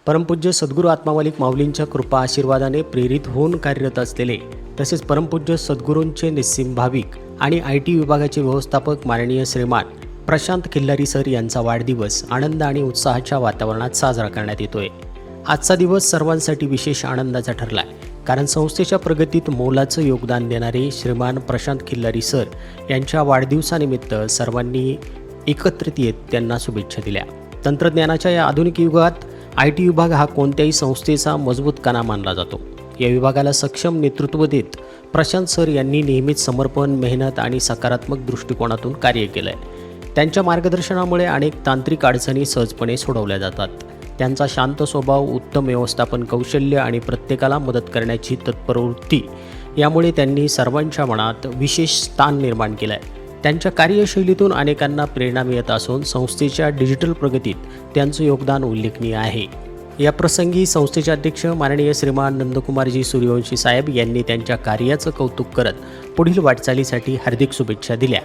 परमपूज्य सद्गुरू आत्मामालिक माऊलींच्या कृपा आशीर्वादाने प्रेरित होऊन कार्यरत असलेले तसेच परमपूज्य सद्गुरूंचे निस्सीम भाविक आणि IT विभागाचे व्यवस्थापक माननीय श्रीमान प्रशांत खिल्लारी सर यांचा वाढदिवस आनंद आणि उत्साहाच्या वातावरणात साजरा करण्यात येतोय। आजचा दिवस सर्वांसाठी विशेष आनंदाचा ठरला आहे, कारण संस्थेच्या प्रगतीत मोलाचं योगदान देणारे श्रीमान प्रशांत खिल्लारी सर यांच्या वाढदिवसानिमित्त सर्वांनी एकत्रित येत त्यांना शुभेच्छा दिल्या। तंत्रज्ञानाच्या या आधुनिक युगात IT विभाग हा कोणत्याही संस्थेचा मजबूत कणा मानला जातो। या विभागाला सक्षम नेतृत्व देत प्रशांत सर यांनी नेहमीच समर्पण, मेहनत आणि सकारात्मक दृष्टिकोनातून कार्य केलं आहे। त्यांच्या मार्गदर्शनामुळे अनेक तांत्रिक अडचणी सहजपणे सोडवल्या जातात। त्यांचा शांत स्वभाव, उत्तम व्यवस्थापन कौशल्य आणि प्रत्येकाला मदत करण्याची तत्पर वृत्ती यामुळे त्यांनी सर्वांच्या मनात विशेष स्थान निर्माण केलं आहे। त्यांच्या कार्यशैलीतून अनेकांना प्रेरणा मिळत असून संस्थेच्या डिजिटल प्रगतीत त्यांचं योगदान उल्लेखनीय आहे। या प्रसंगी संस्थेचे अध्यक्ष माननीय श्रीमान नंदकुमारजी सूर्यवंशी साहेब यांनी त्यांच्या कार्याचं कौतुक करत पुढील वाटचालीसाठी हार्दिक शुभेच्छा दिल्या।